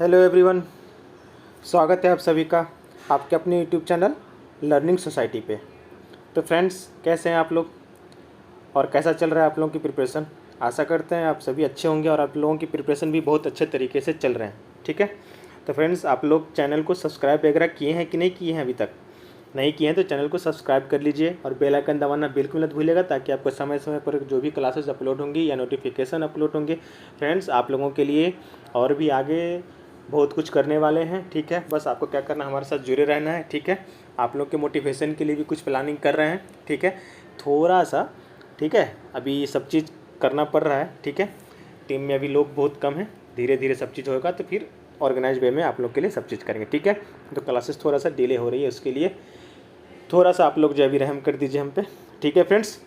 Hello everyone, स्वागत है आप सभी का आपके अपने यूट्यूब चैनल लर्निंग सोसाइटी पे। तो फ्रेंड्स, कैसे हैं आप लोग और कैसा चल रहा है आप लोगों की प्रिपरेशन। आशा करते हैं आप सभी अच्छे होंगे और आप लोगों की प्रिपरेशन भी बहुत अच्छे तरीके से चल रहे हैं। ठीक है, तो फ्रेंड्स, आप लोग चैनल को सब्सक्राइब वगैरह किए हैं कि नहीं किए हैं। अभी तक नहीं किए हैं तो चैनल को सब्सक्राइब कर लीजिए और बेल आइकन दबाना बिल्कुल मत भूलिएगा, ताकि आपको समय समय पर जो भी क्लासेस अपलोड होंगी या नोटिफिकेशन अपलोड होंगे फ्रेंड्स, आप लोगों के लिए और भी आगे बहुत कुछ करने वाले हैं। ठीक है, बस आपको क्या करना, हमारे साथ जुड़े रहना है। ठीक है, आप लोग के मोटिवेशन के लिए भी कुछ प्लानिंग कर रहे हैं। ठीक है, थोड़ा सा, ठीक है, अभी ये सब चीज़ करना पड़ रहा है। ठीक है, टीम में अभी लोग बहुत कम हैं, धीरे धीरे सब चीज़ होगा तो फिर ऑर्गेनाइज वे में आप लोग के लिए सब चीज़ करेंगे। ठीक है, तो क्लासेस थोड़ा सा डिले हो रही है, उसके लिए थोड़ा सा आप लोग जो भी रहम कर दीजिए हम पे। ठीक है फ्रेंड्स,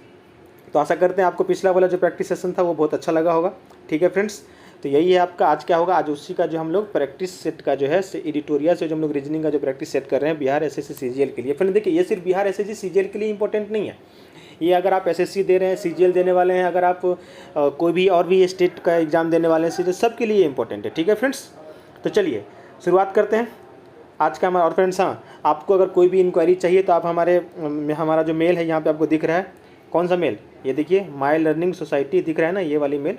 तो आशा करते हैं आपको पिछला वाला जो प्रैक्टिस सेशन था वो बहुत अच्छा लगा होगा। ठीक है फ्रेंड्स, तो यही है आपका आज क्या होगा, आज उसी का जो हम लोग प्रैक्टिस सेट का जो है एडिटोरियल से जो हम लोग रीजनिंग का जो प्रैक्टिस सेट कर रहे हैं बिहार एसएससी सीजीएल के लिए। फ्रेंड देखिए, ये सिर्फ बिहार एसएससी सीजीएल के लिए इंपॉर्टेंट नहीं है। ये अगर आप एसएससी दे रहे हैं, सीजीएल देने वाले हैं, अगर आप कोई भी और भी स्टेट का एग्जाम देने वाले हैं, सबके लिए इंपॉर्टेंट है। ठीक है फ्रेंड्स, तो चलिए शुरुआत करते हैं आज का हमारा। और फ्रेंड्स हाँ, आपको अगर कोई भी इंक्वायरी चाहिए तो आप हमारा जो मेल है यहाँ पे आपको दिख रहा है। कौन सा मेल, ये देखिए, माई लर्निंग सोसाइटी दिख रहा है ना, ये वाली मेल।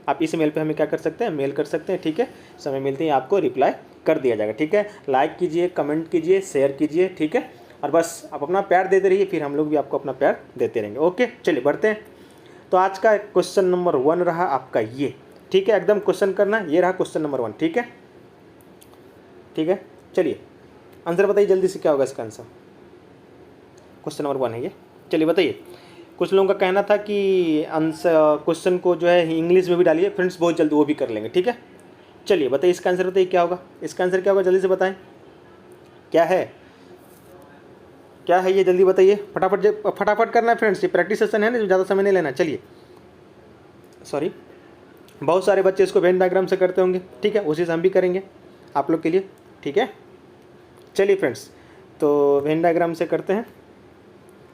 आप इस मेल पे हमें क्या कर सकते हैं, मेल कर सकते हैं। ठीक है, समय मिलते ही आपको रिप्लाई कर दिया जाएगा। ठीक है, लाइक कीजिए, कमेंट कीजिए, शेयर कीजिए। ठीक है, और बस आप अपना प्यार देते रहिए, फिर हम लोग भी आपको अपना प्यार देते रहेंगे। ओके, चलिए बढ़ते हैं। तो आज का क्वेश्चन नंबर 1 रहा आपका ये। ठीक है, एकदम क्वेश्चन करना, ये रहा क्वेश्चन नंबर 1। ठीक है, ठीक है, चलिए आंसर बताइए जल्दी से, क्या होगा इसका आंसर। क्वेश्चन नंबर 1 है ये, चलिए बताइए। कुछ लोगों का कहना था कि आंसर क्वेश्चन को जो है इंग्लिश में भी डालिए। फ्रेंड्स बहुत जल्दी वो भी कर लेंगे। ठीक है, चलिए बताइए इसका आंसर, बताइए क्या होगा। इसका आंसर क्या होगा, जल्दी से बताएं, क्या है, क्या है ये, जल्दी बताइए। फटाफट फटाफट करना है फ्रेंड्स, ये प्रैक्टिस सेशन है ना, ज़्यादा समय नहीं लेना। चलिए, सॉरी, बहुत सारे बच्चे इसको वेन डायग्राम से करते होंगे। ठीक है, उसी से हम भी करेंगे आप लोग के लिए। ठीक है, चलिए फ्रेंड्स, तो वेन डायग्राम से करते हैं।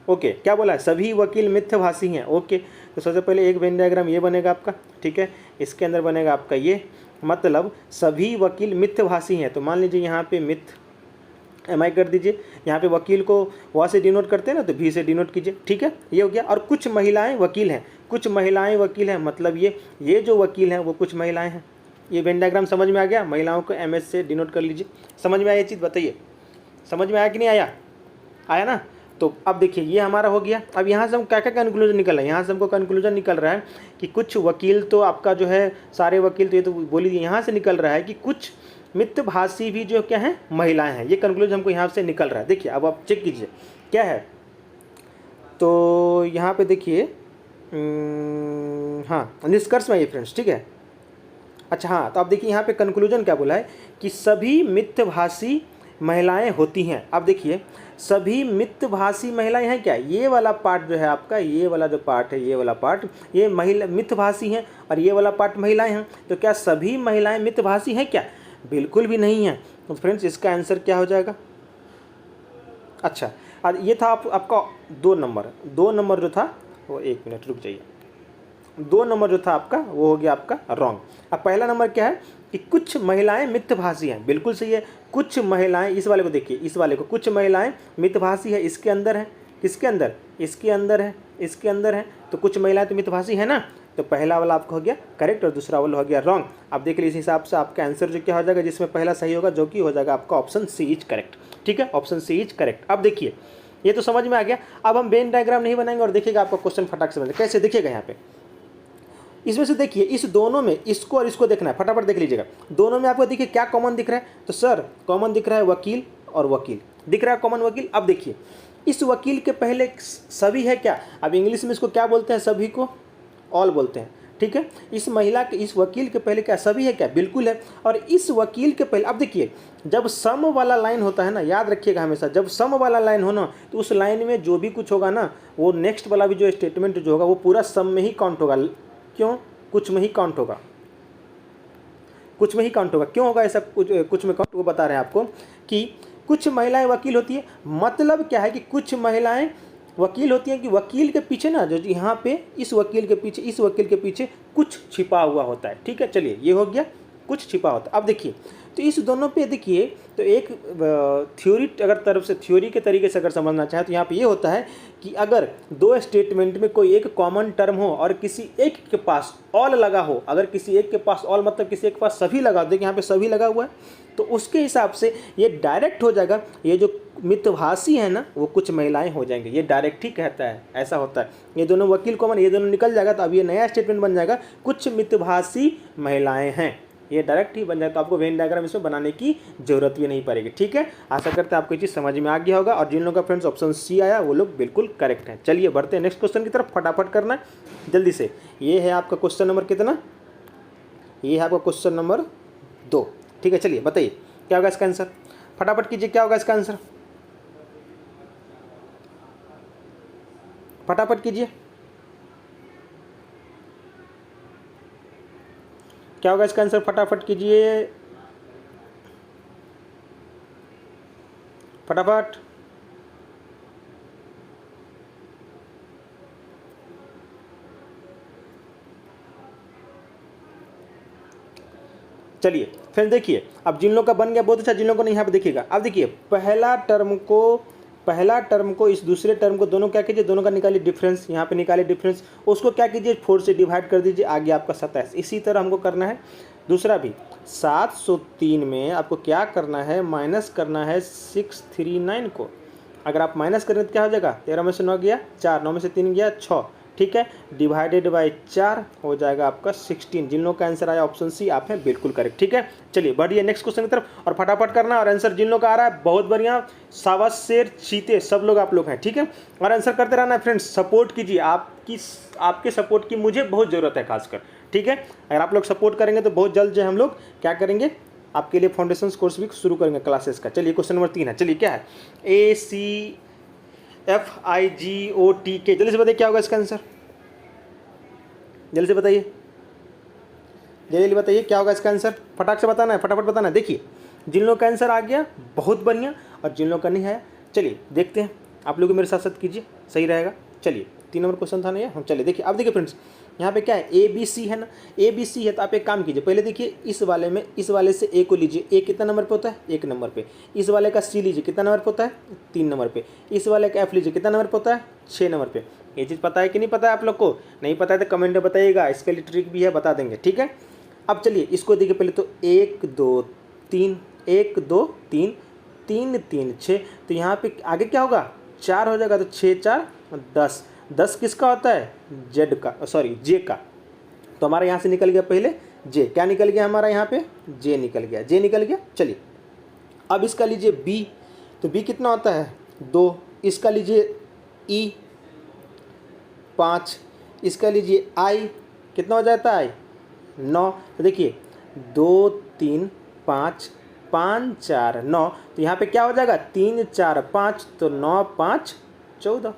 ओके, क्या बोला है, सभी वकील मिथ्याभाषी हैं। ओके, तो सबसे पहले एक वेन डायग्राम ये बनेगा आपका। ठीक है, इसके अंदर बनेगा आपका ये, मतलब सभी वकील मिथ्याभाषी हैं। तो मान लीजिए यहाँ पे मिथ एम आई कर दीजिए, यहाँ पे वकील को वहाँ से डिनोट करते हैं ना, तो भी से डिनोट कीजिए। ठीक है, ये हो गया। और कुछ महिलाएं वकील हैं, कुछ महिलाएं वकील हैं, मतलब ये जो वकील हैं वो कुछ महिलाएं हैं। ये वेन डायग्राम समझ में आ गया, महिलाओं को एम एस से डिनोट कर लीजिए। समझ में आया ये चीज़, बताइए समझ में आया कि नहीं आया, आया ना। तो अब देखिए ये हमारा हो गया। अब यहाँ से हम क्या क्या कंक्लूजन निकल रहा है, यहाँ से हमको कंक्लूजन निकल रहा है कि कुछ वकील तो आपका जो है, सारे वकील तो ये तो बोली, यहाँ से निकल रहा है कि कुछ मिथ्याभाषी भी जो क्या है, महिलाएं हैं। ये कंक्लूजन हमको यहाँ से निकल रहा है। देखिए अब आप चेक कीजिए क्या है। तो यहाँ पे देखिए, हाँ, निष्कर्ष में ये फ्रेंड्स। ठीक है, अच्छा हाँ, तो आप देखिए यहाँ पे कंक्लूजन क्या बोला है कि सभी मिथ्याभाषी महिलाएं होती हैं। अब देखिए, सभी मिथ्याभाषी महिलाएं हैं क्या, ये वाला पार्ट जो है आपका, ये वाला जो पार्ट है, ये वाला पार्ट, ये महिला मिथ्याभाषी हैं और ये वाला पार्ट महिलाएं हैं। तो क्या सभी महिलाएं मिथ्याभाषी हैं क्या, बिल्कुल भी नहीं है। तो फ्रेंड्स इसका आंसर क्या हो जाएगा। अच्छा, और ये था आपका 2 नंबर जो था वो, 1 मिनट रुक जाइए, 2 नंबर जो था आपका वो हो गया आपका रॉन्ग। अब पहला नंबर क्या है कि कुछ महिलाएं मिथ्याभाषी हैं, बिल्कुल सही है। कुछ महिलाएं, इस वाले को देखिए, इस वाले को, कुछ महिलाएं मिथ्याभाषी है, इसके अंदर है, किसके अंदर, इसके अंदर है, इसके अंदर है। तो कुछ महिलाएं तो मिथ्याभाषी है ना, तो पहला वाला आपका हो गया करेक्ट और दूसरा वाला हो गया रॉन्ग। अब देख लीजिए, इस हिसाब से आपका आंसर जो क्या हो जाएगा, जिसमें पहला सही होगा, जो कि हो जाएगा आपका ऑप्शन सी इज करेक्ट। ठीक है, ऑप्शन सी इज करेक्ट। अब देखिए ये तो समझ में आ गया। अब हम वेन डायग्राम नहीं बनाएंगे और देखिएगा आपका क्वेश्चन फटाक से बनेगा। कैसे देखिएगा, यहाँ पे इसमें से देखिए, इस दोनों में इसको और इसको देखना है, फटाफट देख लीजिएगा। दोनों में आपको देखिए क्या कॉमन दिख रहा है, तो सर कॉमन दिख रहा है वकील और वकील, दिख रहा है कॉमन वकील। अब देखिए इस वकील के पहले सभी है क्या, अब इंग्लिश में इसको क्या बोलते हैं, सभी को ऑल बोलते हैं। ठीक है, इस महिला के, इस वकील के पहले क्या सभी है क्या, बिल्कुल है। और इस वकील के पहले, अब देखिए जब सम वाला लाइन होता है ना, याद रखिएगा हमेशा, जब सम वाला लाइन हो ना, तो उस लाइन में जो भी कुछ होगा ना, वो नेक्स्ट वाला भी जो स्टेटमेंट जो होगा वो पूरा सम में ही काउंट होगा। क्यों, कुछ में ही काउंट होगा, कुछ में ही काउंट होगा। क्यों होगा ऐसा, कुछ में काउंट, वो बता रहे हैं आपको कि कुछ महिलाएं वकील होती है। मतलब क्या है कि कुछ महिलाएं वकील होती हैं कि वकील के पीछे ना, जो यहाँ पे इस वकील के पीछे, इस वकील के पीछे कुछ छिपा हुआ होता है। ठीक है, चलिए ये हो गया, कुछ छिपा होता है। अब देखिए तो इस दोनों पे देखिए, तो एक थ्योरी अगर तरफ से थ्योरी के तरीके से अगर समझना चाहे तो यहाँ पे ये होता है कि अगर दो स्टेटमेंट में कोई एक कॉमन टर्म हो और किसी एक के पास ऑल लगा हो, अगर किसी एक के पास ऑल मतलब किसी एक के पास सभी लगा, देखिए यहाँ पे सभी लगा हुआ है, तो उसके हिसाब से ये डायरेक्ट हो जाएगा। ये जो मितभाषी है ना, वो कुछ महिलाएं हो जाएंगे, ये डायरेक्ट ही कहता है, ऐसा होता है। ये दोनों वकील कॉमन, ये दोनों निकल जाएगा तो अब ये नया स्टेटमेंट बन जाएगा, कुछ मितभाषी महिलाएं हैं, ये डायरेक्ट ही बन जाए। तो आपको वेन डायग्राम इसमें बनाने की जरूरत भी नहीं पड़ेगी। ठीक है, आशा करते हैं आपको ये चीज़ समझ में आ गया होगा। और जिन लोगों का फ्रेंड्स ऑप्शन सी आया वो लोग बिल्कुल करेक्ट हैं। चलिए बढ़ते हैं नेक्स्ट क्वेश्चन की तरफ, फटाफट करना जल्दी से। ये है आपका क्वेश्चन नंबर कितना, ये है आपका क्वेश्चन नंबर 2। ठीक है, चलिए बताइए क्या होगा इसका आंसर, फटाफट कीजिए, क्या होगा इसका आंसर, फटाफट कीजिए, क्या होगा इसका आंसर, फटाफट कीजिए, फटाफट। चलिए फिर देखिए, अब जिन लोगों का बन गया बहुत अच्छा, जिन लोगों को नहीं यहाँ पे देखिएगा। अब देखिए पहला टर्म को इस दूसरे टर्म को दोनों क्या कीजिए, दोनों का निकालिए डिफरेंस, यहाँ पे निकालिए डिफरेंस, उसको क्या कीजिए 4 से डिवाइड कर दीजिए, आ गया आपका 27। इसी तरह हमको करना है दूसरा भी। 703 में आपको क्या करना है, माइनस करना है 639 को। अगर आप माइनस करें तो क्या हो जाएगा, 13 में से 9 गया 4, 9 में से 3 गया 6, ठीक है, डिवाइडेड बाय 4 हो जाएगा आपका 16। जिन लोगों का आंसर आया ऑप्शन सी, आप हैं बिल्कुल करेक्ट। ठीक है, चलिए बढ़िए नेक्स्ट क्वेश्चन की तरफ और फटाफट करना। और आंसर जिन लोगों का आ रहा है बहुत बढ़िया, शाबाश, शेर, चीते, सब लोग आप लोग हैं। ठीक है, और आंसर करते रहना फ्रेंड्स, सपोर्ट कीजिए, आपके सपोर्ट की मुझे बहुत ज़रूरत है खासकर। ठीक है, अगर आप लोग सपोर्ट करेंगे तो बहुत जल्द जो है हम लोग क्या करेंगे, आपके लिए फाउंडेशन कोर्स भी शुरू करेंगे क्लासेस का। चलिए क्वेश्चन नंबर 3 है, चलिए क्या है, ACFIGOT, जल्दी से बताइए क्या होगा इसका आंसर, जल्दी से बताइए, जल्दी बताइए क्या होगा इसका आंसर, फटाक से बताना है, फटाफट बताना है। देखिए जिन लोगों का आंसर आ गया बहुत बढ़िया, और जिन लोगों का नहीं आया चलिए देखते हैं, आप लोग मेरे साथ साथ कीजिए, सही रहेगा। चलिए 3 नंबर क्वेश्चन था ना ये, हम चलिए देखिए। अब देखिए फ्रेंड्स, यहाँ पे क्या है, ABC है ना, ABC है, तो आप एक काम कीजिए, पहले देखिए इस वाले में, इस वाले से A को लीजिए, A कितना नंबर पे होता है, 1 नंबर पे। इस वाले का C लीजिए, कितना नंबर पे होता है, 3 नंबर पे। इस वाले का F लीजिए, कितना नंबर पे होता है, 6 नंबर पे। ये चीज़ पता है कि नहीं पता है आप लोग को, नहीं पता है तो कमेंट में बताइएगा, इसके लिए ट्रिक भी है, बता देंगे। ठीक है, अब चलिए इसको देखिए पहले तो 1 2 3, 1 2 3, 3 3 6, तो यहाँ पे आगे क्या होगा, 4 हो जाएगा, तो 6 4 10, 10 किसका होता है, जेड का, सॉरी जे का। तो हमारा यहाँ से निकल गया पहले जे, क्या निकल गया हमारा यहाँ पे, जे निकल गया, जे निकल गया। चलिए अब इसका लीजिए बी, तो बी कितना होता है 2, इसका लीजिए ई 5, इसका लीजिए आई, कितना हो जाता है आई 9। तो देखिए 2 3 5 5 4 9, तो यहाँ पे क्या हो जाएगा 3 4 5, तो 9 5 14,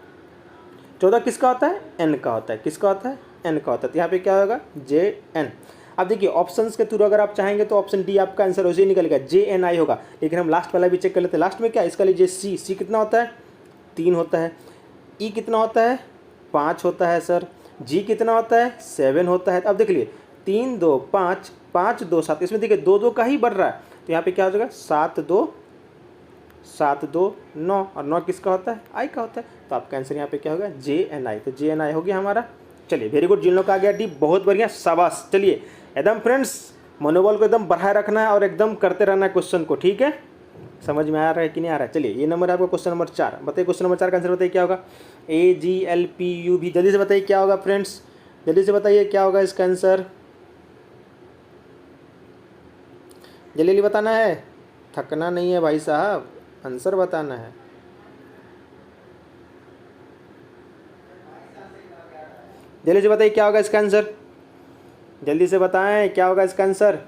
14 किसका होता है, एन का होता है, किसका होता है, एन का होता है। तो यहाँ पे क्या होगा जे एन। अब देखिए ऑप्शंस के थ्रू अगर आप चाहेंगे तो ऑप्शन डी आपका आंसर वैसे ही निकलेगा, जे एन आई होगा, लेकिन हम लास्ट वाला भी चेक कर लेते हैं। लास्ट में क्या, इसका लीजिए सी, सी कितना होता है 3 होता है, ई कितना होता है 5 होता है सर, जी कितना होता है 7 होता है। अब देख लिए 3 2 5 5 2 7, इसमें देखिए 2 2 का ही बढ़ रहा है, तो यहाँ पे क्या हो जाएगा 7 2 9, और 9 किसका होता है, आई का होता है। तो आपका आंसर यहाँ पे क्या होगा, जे एन आई। तो जे एन आई हो गया हमारा। चलिए वेरी गुड, जिन लोग का आ गया डी, बहुत बढ़िया, शाबाश। चलिए एकदम फ्रेंड्स मनोबल को एकदम बढ़ाए रखना है और एकदम करते रहना है क्वेश्चन को। ठीक है, समझ में आ रहा है कि नहीं आ रहा है। चलिए ये नंबर है आपका क्वेश्चन नंबर 4, बताइए क्वेश्चन नंबर 4 का आंसर बताइए क्या होगा, AGLPUV, जल्दी से बताइए क्या होगा फ्रेंड्स, जल्दी से बताइए क्या होगा इसका आंसर, जल्दी बताना है, थकना नहीं है भाई साहब, आंसर बताना है। जल्दी से बताइए क्या होगा इसका आंसर, जल्दी से बताएं क्या होगा इसका आंसर।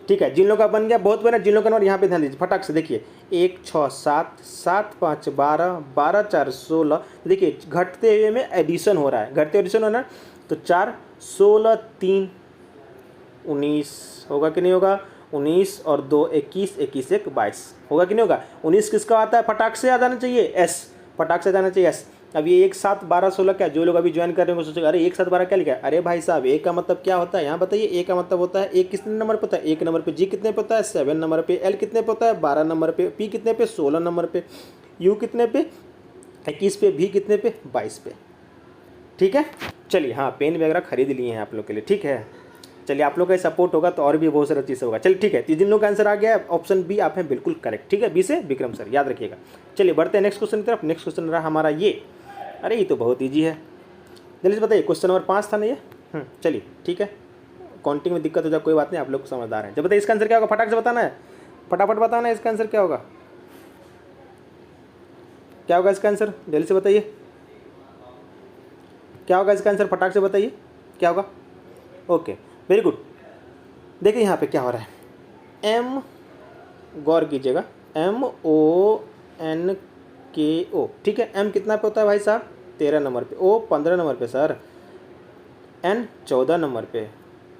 ठीक है, जिन लोगों का बन गया बहुत बना, जिन लोगों का नंबर यहाँ पे ध्यान दीजिए, फटाक से देखिए 1 6 7 7 5 12 12 4 16, देखिए घटते हुए में एडिशन हो रहा है, घटते एडिशन हो रहा है, तो 4 16 3 19 होगा कि नहीं होगा, 19 और 2 21, 21 1 22 होगा कि नहीं होगा। 19 किसका आता है, फटाक से आ जाना चाहिए एस, फटाक से जाना चाहिए एस। अब ये 1 7 12 16 क्या, जो लोग अभी ज्वाइन कर रहे हैं सोचेगा अरे 1 7 12 क्या लिखा है। अरे भाई साहब ए का मतलब क्या होता है यहाँ बताइए। ए का मतलब होता है ए कितने नंबर पे होता है, 1 नंबर पे, जी कितने पे होता है 7 नंबर पे, एल कितने पे होता है 12 नंबर पे, पी कितने पे 16 नंबर पे, यू कितने पे 21 पे, भी कितने पे 22 पे। ठीक है, चलिए हाँ पेन वगैरह खरीद लिए हैं आप लोग के लिए। ठीक है, चलिए आप लोग का सपोर्ट होगा तो और भी बहुत सारा चीज़ होगा। चलिए ठीक है, तो जिन लोगों का आंसर आ गया है ऑप्शन बी आप हैं बिल्कुल करेक्ट। ठीक है, बी से विक्रम सर, याद रखिएगा। चलिए बढ़ते हैं नेक्स्ट क्वेश्चन की तरफ। नेक्स्ट क्वेश्चन रहा हमारा ये, अरे ये तो बहुत ईजी है, जल्दी से बताइए। क्वेश्चन नंबर 5 था ना ये। चलिए ठीक है, काउंटिंग में दिक्कत हो जाए कोई बात नहीं, आप लोग समझदार हैं। जब बताइए इसका आंसर क्या होगा, फटाक से बताना है, फटाफट बताना है इसका आंसर क्या होगा। क्या होगा इसका आंसर, जल्दी से बताइए क्या होगा इसका आंसर, फटाक से बताइए क्या होगा। Okay very good. देखिए यहाँ पे क्या हो रहा है, एम, गौर कीजिएगा, MONKO। ठीक है, एम कितना पे होता है भाई साहब 13 नंबर पे, ओ 15 नंबर पे सर, एन 14 नंबर पे,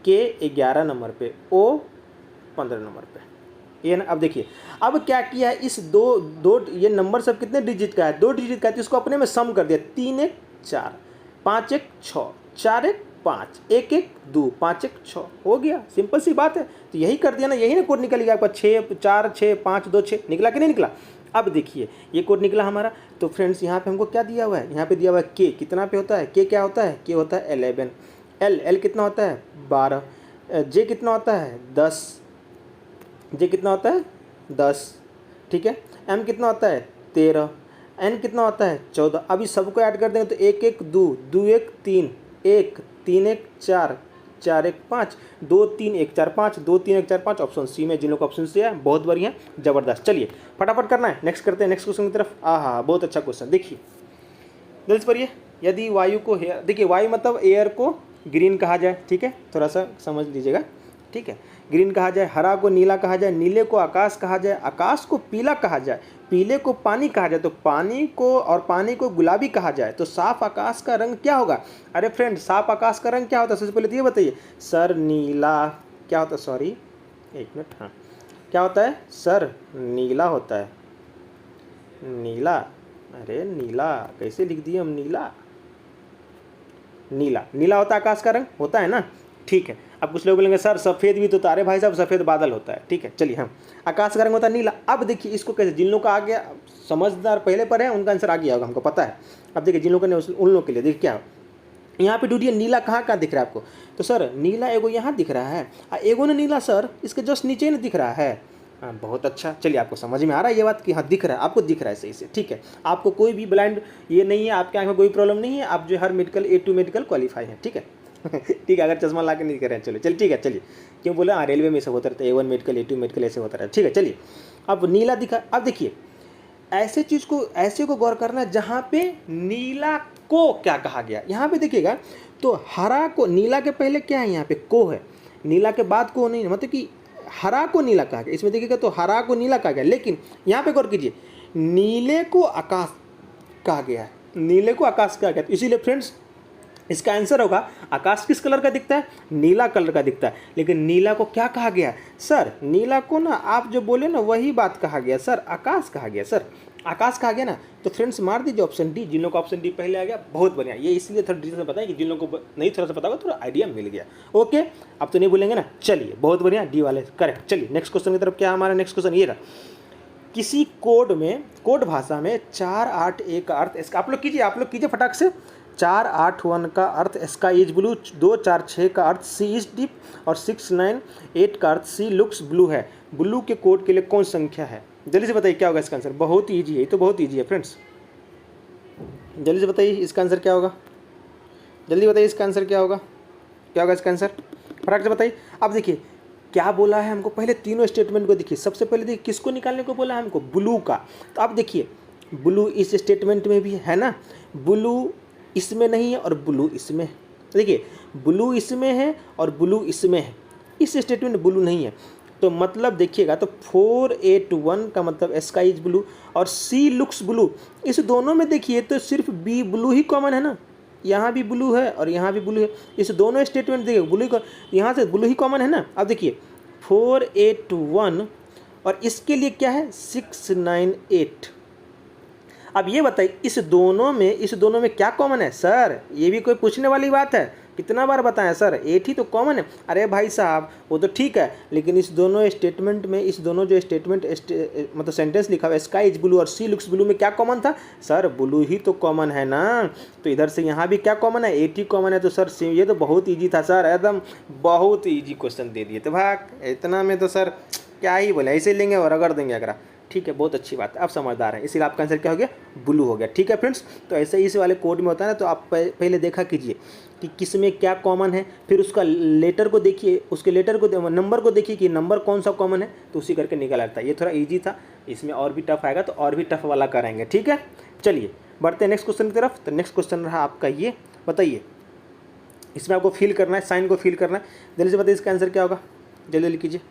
के 11 नंबर पे, ओ 15 नंबर पे, ये ना। अब देखिए अब क्या किया है, इस दो ये नंबर सब कितने डिजिट का है, 2 डिजिट का है, तो इसको अपने में सम कर दिया। 3 1 4, 5 1 6, 4 1 5, 1 1 2, 5 1 6, हो गया, सिंपल सी बात है। तो यही कर दिया ना, यही ना कोड निकल गया आपका 6 4 6 5 2 6, निकला कि नहीं निकला। अब देखिए ये कोड निकला हमारा, तो फ्रेंड्स यहाँ पे हमको क्या दिया हुआ है, यहाँ पे दिया हुआ है के कितना पे होता है, के क्या होता है, के होता है 11, एल कितना होता है 12, जे कितना होता है 10, जे कितना होता है 10। ठीक है, एम कितना होता है 13, एन कितना होता है 14। अब इस सबको ऐड कर देंगे तो 1 1 2, 2 1 3, 1 3 1 4, 4 1 5, 2 3 1 4 5, 2 3 1 4 5, ऑप्शन सी में। जिन लोग ऑप्शन सी है बहुत बढ़िया, जबरदस्त। चलिए फटाफट करना है, नेक्स्ट करते हैं नेक्स्ट क्वेश्चन की तरफ। हाँ बहुत अच्छा क्वेश्चन, देखिए जल्दी से पढ़िए। यदि वायु को देखिए वायु मतलब एयर को ग्रीन कहा जाए, ठीक है, थोड़ा सा समझ लीजिएगा। ठीक है, ग्रीन कहा जाए, हरा को नीला कहा जाए, नीले को आकाश कहा जाए, आकाश को पीला कहा जाए, पीले को पानी कहा जाए, तो पानी को गुलाबी कहा जाए, तो साफ आकाश का रंग क्या होगा। अरे फ्रेंड साफ आकाश का रंग क्या होता है, सबसे पहले तो ये बताइए सर। नीला क्या होता है, सॉरी एक मिनट, हाँ क्या होता है सर, नीला होता है, नीला। अरे नीला कैसे लिख दिए हम, नीला, नीला नीला होता है आकाश का रंग, होता है ना। ठीक है, अब कुछ लोग बोलेंगे सर सफ़ेद भी तो होता है। अरे भाई साहब सफ़ेद बादल होता है। ठीक है, चलिए हम आकाश का रंग होता है नीला। अब देखिए इसको कैसे, जिन लोगों का आ गया समझदार पहले पर है उनका आंसर आ गया होगा, हमको पता है। अब देखिए जिन लोगों ने उन लोगों के लिए देखिए क्या यहाँ पे ढूंढिए, नीला कहाँ कहाँ दिख रहा है आपको। तो सर नीला एगो यहाँ दिख रहा है, एगो ने नीला सर इसके जस्ट नीचे नहीं दिख रहा है। हाँ बहुत अच्छा, चलिए आपको समझ में आ रहा है ये बात कि हाँ दिख रहा है, आपको दिख रहा है सही से। ठीक है, आपको कोई भी ब्लाइंड ये नहीं है, आपके आँख में कोई प्रॉब्लम नहीं है, आप जो हर मेडिकल A2 मेडिकल क्वालिफाई हैं। ठीक है ठीक है, अगर चश्मा ला के नहीं कर रहे हैं, चलो चलिए ठीक है। चलिए क्यों बोला, हाँ रेलवे में सब होता रहता है, A1 मेडिकल A2 मेडिकल ऐसे होता रहता है। ठीक है, चलिए अब नीला दिखा। अब देखिए ऐसे चीज़ को, ऐसे को गौर करना जहाँ पे नीला को क्या कहा गया। यहाँ पे देखिएगा तो हरा को, नीला के पहले क्या है यहाँ पे को है, नीला के बाद को नहीं, मतलब कि हरा को नीला कहा गया। इसमें देखिएगा तो हरा को नीला कहा गया, लेकिन यहाँ पे गौर कीजिए नीले को आकाश कहा गया है, नीले को आकाश कहा गया। इसीलिए फ्रेंड्स इसका आंसर होगा आकाश किस कलर का दिखता है, नीला कलर का दिखता है। लेकिन नीला को क्या कहा गया सर, नीला को ना आप जो बोले ना वही बात कहा गया सर, आकाश कहा गया सर, आकाश कहा गया ना। तो फ्रेंड्स मार दीजिए ऑप्शन डी, जिन लोगों को ऑप्शन डी पहले आ गया बहुत बढ़िया। ये इसलिए थोड़ा डिटेल से बताएं कि जिन लोगों को नहीं थोड़ा सा पता होगा थोड़ा आइडिया मिल गया। ओके अब तो नहीं भूलेंगे ना, चलिए बहुत बढ़िया, डी वाले करेक्ट। चलिए नेक्स्ट क्वेश्चन की तरफ। क्या हमारा नेक्स्ट क्वेश्चन ये रहा, किसी कोड में, कोड भाषा में 4 8 1 का अर्थ इसका, आप लोग कीजिए फटाक से। 4 8 1 का अर्थ स्काई इज ब्लू, 2 4 6 का अर्थ सी इज डीप, और 6 9 8 का अर्थ सी लुक्स ब्लू है। ब्लू के कोड के लिए कौन संख्या है, जल्दी से बताइए क्या होगा इसका आंसर। बहुत ईजी है, ये तो बहुत ईजी है फ्रेंड्स, जल्दी से बताइए इसका आंसर क्या होगा, जल्दी बताइए इसका आंसर क्या होगा, क्या होगा इसका आंसर, फटाक से बताइए। अब देखिए क्या बोला है हमको, पहले तीनों स्टेटमेंट को देखिए। सबसे पहले देखिए किसको निकालने को बोला है हमको, ब्लू का। तो अब देखिए ब्लू इस स्टेटमेंट में भी है ना, ब्लू इसमें नहीं है और ब्लू इसमें है। देखिए ब्लू इसमें है और ब्लू इसमें है, इस स्टेटमेंट ब्लू नहीं है। तो मतलब देखिएगा तो 4 8 1 का मतलब स्काई इज ब्लू और सी लुक्स ब्लू, इस दोनों में देखिए तो सिर्फ बी ब्लू ही कॉमन है ना, यहाँ भी ब्लू है और यहाँ भी ब्लू है। इस दोनों स्टेटमेंट देखिए ब्लू ही, यहाँ से ब्लू ही कॉमन है ना। अब देखिए 4 8 1 और इसके लिए क्या है 6 9 8। अब ये बताइए इस दोनों में क्या कॉमन है सर? ये भी कोई पूछने वाली बात है? कितना बार बताएं सर, 8 ही तो कॉमन है। अरे भाई साहब वो तो ठीक है, लेकिन इस दोनों स्टेटमेंट में, इस दोनों जो स्टेटमेंट मतलब सेंटेंस लिखा हुआ है, स्काई इज ब्लू और सी लुक्स ब्लू, में क्या कॉमन था सर? ब्लू ही तो कॉमन है ना। तो इधर से यहाँ भी क्या कॉमन है? 8 ही कॉमन है। तो सर ये तो बहुत ईजी था सर, एकदम बहुत ईजी क्वेश्चन दे दिए। तो भाग इतना में तो सर क्या ही बोले, ऐसे लेंगे और रगड़ देंगे अगर। ठीक है, बहुत अच्छी बात है, आप समझदार हैं, इसीलिए आपका आंसर क्या हो गया? ब्लू हो गया। ठीक है फ्रेंड्स, तो ऐसे ही इस वाले कोड में होता है ना, तो आप पहले देखा कीजिए कि किस में क्या कॉमन है, फिर उसका लेटर को देखिए, उसके लेटर को, नंबर को देखिए कि नंबर कौन सा कॉमन है, तो उसी करके निकल आता है। ये थोड़ा इजी था, इसमें और भी टफ आएगा तो और भी टफ वाला करेंगे। ठीक है, चलिए बढ़ते हैं नेक्स्ट क्वेश्चन की तरफ। तो नेक्स्ट क्वेश्चन रहा आपका ये, बताइए इसमें आपको फिल करना है, साइन को फिल करना है। जल्दी से बताइए इसका आंसर क्या होगा, जल्दी लिख कीजिए।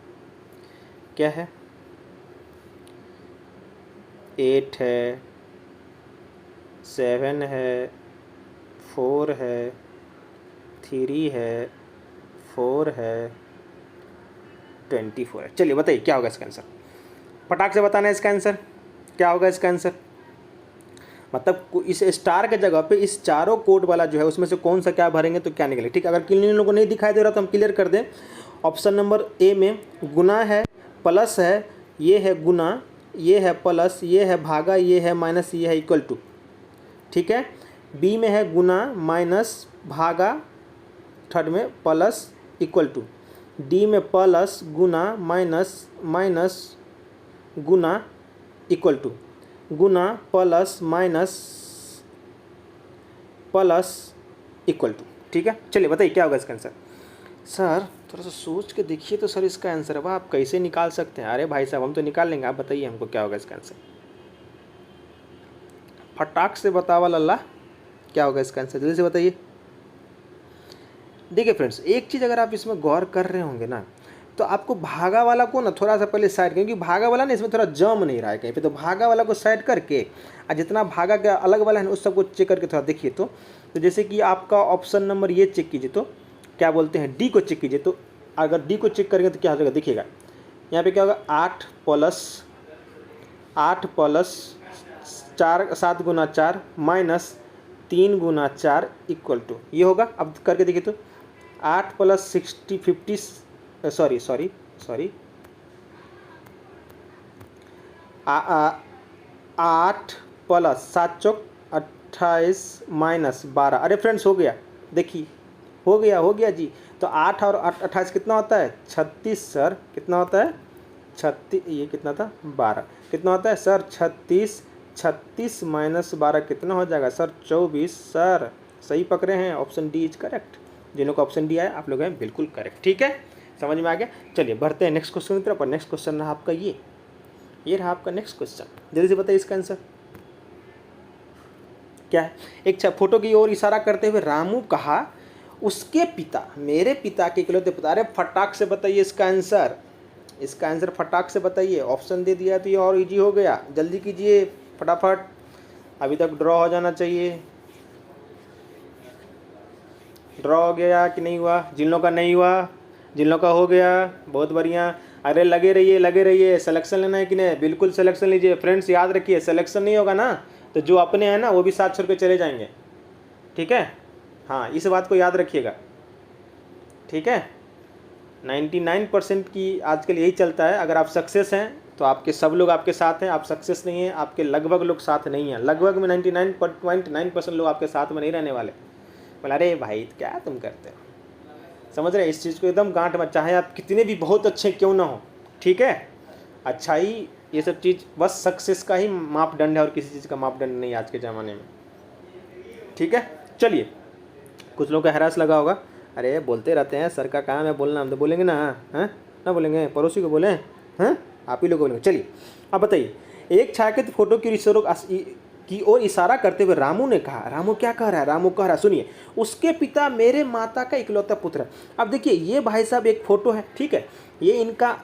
क्या है? 8 है, 7 है, 4 है, 3 है, 4 है, 24 है। चलिए बताइए क्या होगा इसका आंसर, फटाक से बताना है इसका आंसर क्या होगा। इसका आंसर मतलब इस स्टार के जगह पे इस चारों कोड वाला जो है उसमें से कौन सा क्या भरेंगे तो क्या निकले। ठीक है, अगर किन लोगों को नहीं दिखाई दे रहा तो हम क्लियर कर दें। ऑप्शन नंबर ए में गुना है, प्लस है, ये है गुना, ये है प्लस, ये है भागा, ये है माइनस, ये है इक्वल टू। ठीक है, बी में है गुना माइनस भागा, थर्ड में प्लस इक्वल टू, डी में प्लस गुना माइनस माइनस गुना इक्वल टू, गुना plus minus plus equal to. ठीक है, चलिए बताइए क्या होगा इसका आंसर। सर थोड़ा सा सोच के देखिए तो सर इसका आंसर है आप कैसे निकाल सकते हैं? अरे भाई साहब हम तो निकाल लेंगे, आप बताइए हमको क्या होगा इसका आंसर, फटाक से बतावा लल्ला, क्या होगा इसका आंसर, जल्दी से बताइए। देखिए फ्रेंड्स, एक चीज़ अगर आप इसमें गौर कर रहे होंगे ना, तो आपको भागा वाला को ना थोड़ा सा पहले साइड, क्योंकि भागा वाला ना इसमें थोड़ा जम नहीं रहा है कहीं पे, तो भागा वाला को साइड करके और जितना भागा का अलग वाला है उस सबको चेक करके थोड़ा देखिए। तो जैसे कि आपका ऑप्शन नंबर ये चेक कीजिए, तो क्या बोलते हैं डी को चेक कीजिए। तो अगर डी को चेक करेंगे तो क्या हो जाएगा देखिएगा, यहाँ पे क्या होगा 8 प्लस 4 7 गुना 4 माइनस 3 गुना 4 इक्वल टू ये होगा। अब करके देखिए तो 8 प्लस 60 50 सॉरी 8 प्लस 7 चौक 28 माइनस 12। अरे फ्रेंड्स हो गया, देखिए हो गया जी। तो 8 और 28 कितना होता है? 36 सर। कितना होता है? 36, ये कितना था? 12। कितना होता है सर? 36 माइनस 12 कितना हो जाएगा सर? 24। सर सही पकड़े हैं, ऑप्शन डी इज करेक्ट। जिन्हों को ऑप्शन डी आया आप लोग हैं बिल्कुल करेक्ट। ठीक है, समझ में आ गया। चलिए बढ़ते हैं नेक्स्ट क्वेश्चन की तरफ। और नेक्स्ट क्वेश्चन रहा आपका ये रहा आपका नेक्स्ट क्वेश्चन, जल्दी से बताइए इसका आंसर क्या है। एक फोटो की ओर इशारा करते हुए रामू कहा, उसके पिता मेरे पिता के इकलौते पुत्र। अरे फटाक से बताइए इसका आंसर, इसका आंसर फटाक से बताइए। ऑप्शन दे दिया तो ये और इजी हो गया, जल्दी कीजिए फटाफट, अभी तक ड्रॉ हो जाना चाहिए। ड्रॉ हो गया कि नहीं हुआ? जिन लोगों का नहीं हुआ, जिन लोगों का हो गया बहुत बढ़िया। अरे लगे रहिए। सिलेक्शन लेना है कि नहीं? बिल्कुल सिलेक्शन लीजिए फ्रेंड्स। याद रखिए सिलेक्शन नहीं होगा ना तो जो अपने हैं ना वो भी 700 रुपये चले जाएंगे। ठीक है, हाँ इस बात को याद रखिएगा। ठीक है, 99% की आजकल यही चलता है। अगर आप सक्सेस हैं तो आपके सब लोग आपके साथ हैं, आप सक्सेस नहीं हैं आपके लगभग लोग साथ नहीं हैं। लगभग में 99.9% लोग आपके साथ में नहीं रहने वाले। बोला अरे भाई क्या तुम करते हो, समझ रहे? इस चीज़ को एकदम गांठ में, चाहे आप कितने भी बहुत अच्छे क्यों ना हो। ठीक है, अच्छाई ये सब चीज़ बस सक्सेस का ही मापदंड है और किसी चीज़ का मापदंड नहीं आज के ज़माने में। ठीक है, चलिए कुछ लोगों का हैरास लगा होगा, अरे बोलते रहते हैं सर का काम है बोलना, हम तो बोलेंगे ना, हैं ना बोलेंगे, पड़ोसी को बोलें, हैं आप ही लोग बोलेंगे। चलिए अब बताइए, एक छायांकित फोटो की ओर इशारा करते हुए रामू ने कहा, रामू क्या कह रहा है? रामू कह रहा है सुनिए, उसके पिता मेरे माता का इकलौता पुत्र है। अब देखिए ये भाई साहब एक फ़ोटो है, ठीक है, ये इनका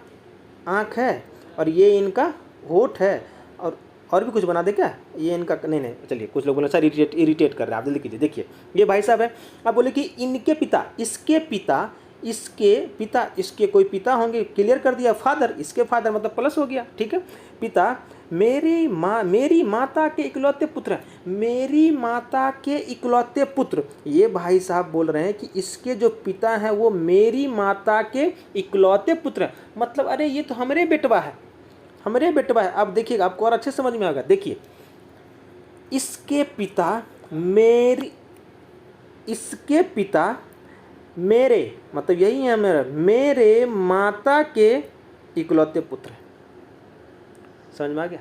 आँख है और ये इनका होठ है और भी कुछ बना दे क्या? ये इनका नहीं चलिए, कुछ लोग बोले सर इरिटेट कर रहे हैं, आप जल्दी कीजिए। देखिए ये भाई साहब है, अब बोले कि इनके पिता, इसके पिता इसके पिता, इसके कोई पिता होंगे, क्लियर कर दिया, फादर, इसके फादर मतलब प्लस हो गया, ठीक है। पिता मेरी माता के इकलौते पुत्र, मेरी माता के इकलौते पुत्र, ये भाई साहब बोल रहे हैं कि इसके जो पिता हैं वो मेरी माता के इकलौते पुत्र, मतलब अरे ये तो हमरे बेटवा है, हमरे बेटवा है। अब देखिएगा आपको और अच्छे समझ में आएगा, देखिए इसके पिता इसके पिता मेरे, मतलब यही है मेरे माता के इकलौते पुत्र, समझ में आ गया।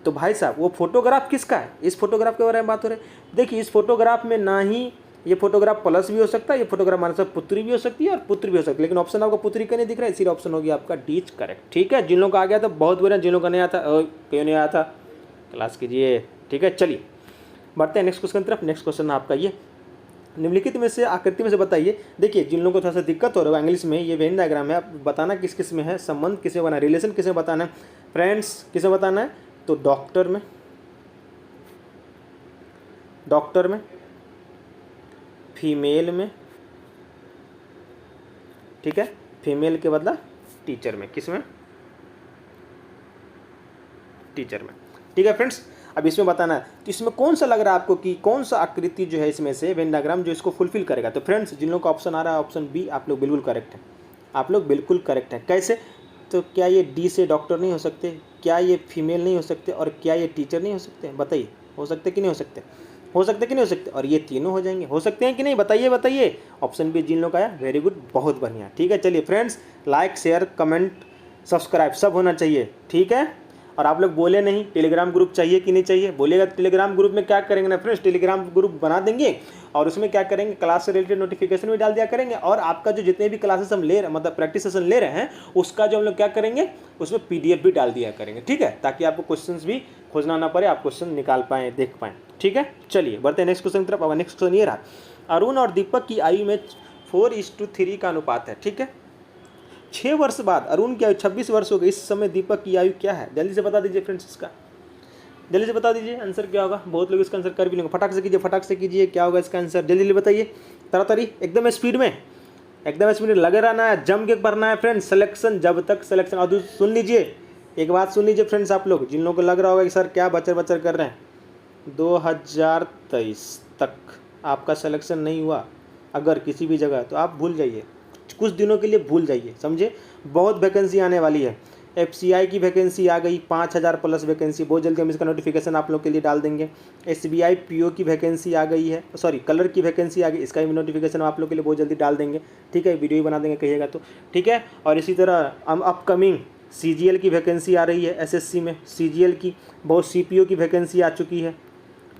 तो भाई साहब वो फोटोग्राफ किसका है, इस फोटोग्राफ के बारे में बात हो रही है। देखिए इस फोटोग्राफ में ना ही ये फोटोग्राफ प्लस भी हो सकता है, ये फोटोग्राफ हमारे साथ पुत्री भी हो सकती है और पुत्र भी हो सकती है, लेकिन ऑप्शन आपका पुत्री का नहीं दिख रहा है, इसीलिए ऑप्शन हो गया आपका डी करेक्ट, ठीक है। जिन लोगों का आ गया था बहुत बढ़िया, जिन लोगों का नहीं आता क्यों नहीं आया था क्लास कीजिए, ठीक है। चलिए बढ़ते हैं नेक्स्ट क्वेश्चन की तरफ। नेक्स्ट क्वेश्चन आपका ये, निम्नलिखित में से आकृति में से बताइए। देखिए जिन लोगों को थोड़ा सा दिक्कत हो रहा है इंग्लिश में, ये वेन डायग्राम है, आप बताना किस किस में है, संबंध किसे बनाना, रिलेशन किसे बताना है, फ्रेंड्स किसे बताना है, तो डॉक्टर में, फीमेल में, ठीक है, फीमेल के बदला टीचर में, किस में, टीचर में, ठीक है फ्रेंड्स। अब इसमें बताना है तो इसमें कौन सा लग रहा है आपको कि कौन सा आकृति जो है इसमें से वेन डायग्राम जो इसको फुलफिल करेगा। तो फ्रेंड्स जिन लोगों का ऑप्शन आ रहा है ऑप्शन बी, आप लोग बिल्कुल करेक्ट है, आप लोग बिल्कुल करेक्ट है। कैसे, तो क्या ये डी से डॉक्टर नहीं हो सकते, क्या ये फीमेल नहीं हो सकते, और क्या ये टीचर नहीं हो सकते, बताइए हो सकते कि नहीं हो सकते, हो सकते कि नहीं हो सकते, और ये तीनों हो जाएंगे, हो सकते हैं कि नहीं, बताइए बताइए। ऑप्शन बी जिन लोग का आया वेरी गुड, बहुत बढ़िया, ठीक है। चलिए friends like share comment subscribe सब होना चाहिए, ठीक है। और आप लोग बोले नहीं टेलीग्राम ग्रुप चाहिए कि नहीं चाहिए, बोलिएगा टेलीग्राम ग्रुप में क्या करेंगे ना फ्रेंड्स, टेलीग्राम ग्रुप बना देंगे और उसमें क्या करेंगे, क्लास से रिलेटेड नोटिफिकेशन भी डाल दिया करेंगे, और आपका जो जितने भी क्लासेस हम ले रहे हैं मतलब प्रैक्टिस सेशन ले रहे हैं उसका जो हम लोग क्या करेंगे उसमें PDF भी डाल दिया करेंगे, ठीक है, ताकि आपको क्वेश्चंस भी खोजना ना पड़े, आप क्वेश्चन निकाल पाएँ, देख पाएँ, ठीक है। चलिए बढ़ते हैं नेक्स्ट क्वेश्चन की तरफ। अब नेक्स्ट क्वेश्चन ये रहा, अरुण और दीपक की आयु में 4:3 का अनुपात है, ठीक है। 6 वर्ष बाद अरुण की आयु 26 वर्ष हो गई, इस समय दीपक की आयु क्या है, जल्दी से बता दीजिए फ्रेंड्स, इसका जल्दी से बता दीजिए आंसर क्या होगा। बहुत लोग इसका आंसर कर भी लेंगे, फटाक से कीजिए, फटाक से कीजिए, क्या होगा इसका आंसर, जल्दी जल्दी बताइए, तरातरी एकदम स्पीड में, एकदम स्पीड में लगे रहना है, जम के भरना है फ्रेंड्स। सिलेक्शन जब तक सिलेक्शन, और सुन लीजिए एक बात सुन लीजिए फ्रेंड्स, आप लोग जिन लोगों को लग रहा होगा कि सर क्या बचर बचर कर रहे हैं, 2023 तक आपका सिलेक्शन नहीं हुआ अगर किसी भी जगह, तो आप भूल जाइए, कुछ दिनों के लिए भूल जाइए, समझे। बहुत वैकेंसी आने वाली है, FCI की वैकेंसी आ गई 5000 प्लस वैकेंसी, बहुत जल्दी हम इसका नोटिफिकेशन आप लोग के लिए डाल देंगे। SBI PO की वैकेंसी आ गई है, सॉरी कलर की वैकेंसी आ गई, इसका भी नोटिफिकेशन आप लोग के लिए बहुत जल्दी डाल देंगे, ठीक है, वीडियो ही बना देंगे कहिएगा तो, ठीक है। और इसी तरह हम अपकमिंग CGL की वैकेंसी आ रही है, SSC में CGL की, बहुत CPO की वैकेंसी आ चुकी है,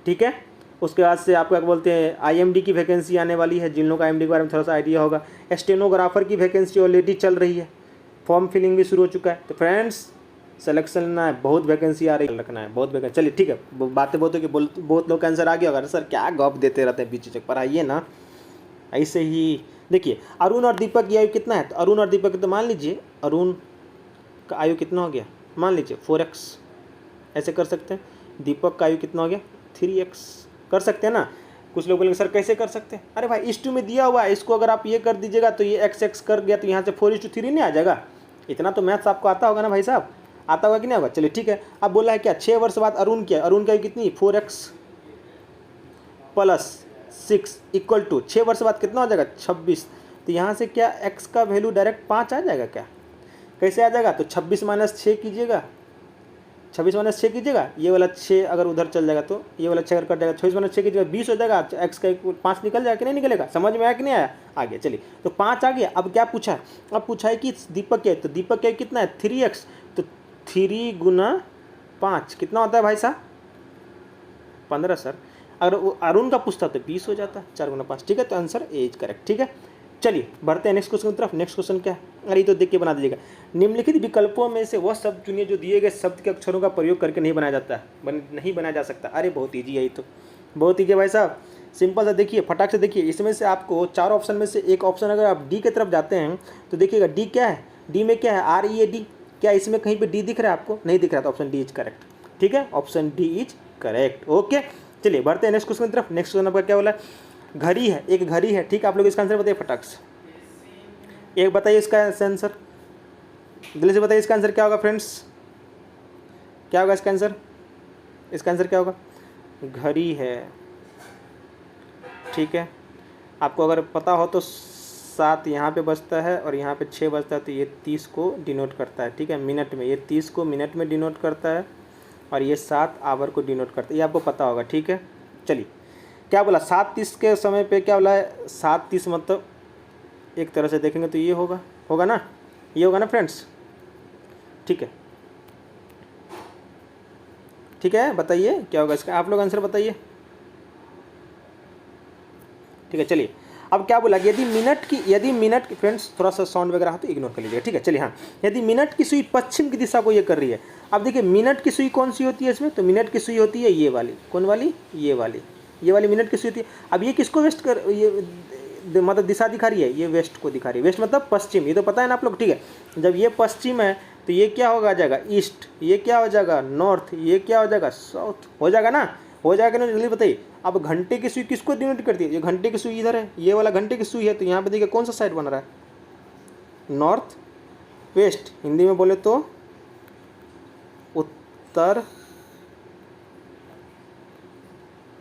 ठीक है। उसके बाद से आपको क्या बोलते हैं IMD की वैकेंसी आने वाली है, जिन लोगों का IMD के बारे में थोड़ा सा आइडिया होगा। स्टेनोग्राफर की वैकेंसी ऑलरेडी चल रही है, फॉर्म फिलिंग भी शुरू हो चुका है। तो फ्रेंड्स सिलेक्शन लेना है, बहुत वैकेंसी आ रही है, रखना है बहुत वैकेंसी। चलिए ठीक है, बातें बहुत हो कि बहुत लोग का आंसर आ गया होगा, सर क्या गप देते रहते हैं बीच पर, आइए ना ऐसे ही। देखिए अरुण और दीपक की आयु कितना है, तो अरुण और दीपक तो मान लीजिए अरुण का आयु कितना हो गया, मान लीजिए 4x, ऐसे कर सकते हैं। दीपक का आयु कितना हो गया 3x, कर सकते हैं ना। कुछ लोग बोलेंगे सर कैसे कर सकते हैं, अरे भाई इस 2 में दिया हुआ है, इसको अगर आप ये कर दीजिएगा तो ये x कर गया, तो यहाँ से 4:3 नहीं आ जाएगा। इतना तो मैथ्स आपको आता होगा ना भाई साहब, आता होगा कि नहीं होगा। चलिए ठीक है, अब बोला है क्या 6 वर्ष बाद अरुण क्या, अरुण का कितनी 4x + 6 = 6 वर्ष बाद कितना हो जाएगा 26। तो यहाँ से क्या x का वैल्यू डायरेक्ट 5 आ जाएगा क्या, कैसे आ जाएगा, तो 26 - 6 कीजिएगा, 26 - 6 कीजिएगा, ये वाला 6 अगर उधर चल जाएगा तो ये वाला 6 अगर कट जाएगा, 26 - 6 कीजिएगा 20 हो जाएगा, x का 5 निकल जाएगा कि नहीं निकलेगा, समझ में आया कि नहीं आया, आगे चलिए। तो 5 आ गया। अब क्या पूछा है, अब पूछा है कि दीपक क्या है, तो दीपक क्या कितना है 3x, तो 3 × 5 कितना होता है भाई साहब 15 सर। अगर वो अरुण का पूछता तो 20 हो जाता, 4 × 5, ठीक है, तो आंसर ए इज करेक्ट, ठीक है। चलिए बढ़ते हैं नेक्स्ट क्वेश्चन की तरफ। नेक्स्ट क्वेश्चन क्या है, अरे तो देख के बना दीजिएगा। निम्नलिखित विकल्पों में से वह शब्द चुनिए जो दिए गए शब्द के अक्षरों का प्रयोग करके नहीं बनाया जाता है, नहीं बनाया जा सकता। अरे बहुत ईजी है ये तो, बहुत ईजी है भाई साहब, सिंपल सा। देखिए फटाक से देखिए, इसमें से आपको 4 ऑप्शन में से एक ऑप्शन अगर आप डी की तरफ जाते हैं तो देखिएगा डी क्या है, डी में क्या है READ, क्या इसमें कहीं पर डी दिख रहा है आपको, नहीं दिख रहा, तो ऑप्शन डी इज करेक्ट, ठीक है, option D is correct, okay. चलिए बढ़ते हैं नेक्स्ट क्वेश्चन की तरफ। नेक्स्ट क्वेश्चन आपका क्या बोला है, घड़ी है, एक घड़ी है, ठीक है, आप लोग इसका आंसर बताइए फटाक से। एक बताइए इसका आंसर, जल्दी से बताइए इसका आंसर क्या होगा फ्रेंड्स, क्या होगा इसका आंसर, इसका आंसर क्या होगा, घड़ी है। ठीक है, आपको अगर पता हो तो 7 यहाँ पे बजता है और यहाँ पे 6 बजता है, तो ये 30 को डिनोट करता है। ठीक है, मिनट में, ये 30 को मिनट में डिनोट करता है और ये 7 आवर को डिनोट करता है, ये आपको पता होगा। ठीक है, चलिए क्या बोला, 7:30 के समय पे क्या बोला है, 7:30 मतलब एक तरह से देखेंगे तो ये होगा, होगा ना, ये होगा ना फ्रेंड्स। ठीक है, ठीक है, बताइए क्या होगा इसका, आप लोग आंसर बताइए। ठीक है, चलिए अब क्या बोला, यदि मिनट की फ्रेंड्स थोड़ा सा साउंड वगैरह हो तो इग्नोर कर लीजिएगा। ठीक है, चलिए हाँ, यदि मिनट की सुई पश्चिम की दिशा को ये कर रही है, अब देखिए मिनट की सुई कौन सी होती है इसमें, तो मिनट की सुई होती है ये वाली, कौन वाली, ये वाली मिनट की सुई होती है। अब ये किसको वेस्ट कर, ये मतलब दिशा दिखा रही है, ये वेस्ट को दिखा रही है, वेस्ट मतलब पश्चिम, ये तो पता है ना आप लोग। ठीक है, जब ये पश्चिम है तो ये क्या होगा, जाएगा ईस्ट, ये क्या हो जाएगा नॉर्थ, ये क्या हो जाएगा साउथ, हो जाएगा ना, हो जाएगा ना, जल्दी बताइए। अब घंटे की सुई किसको डिनोट करती है, ये घंटे की सुई इधर है, ये वाला घंटे की सुई है, तो यहाँ पे देखिए कौन सा साइड बन रहा है, नॉर्थ वेस्ट, हिंदी में बोले तो उत्तर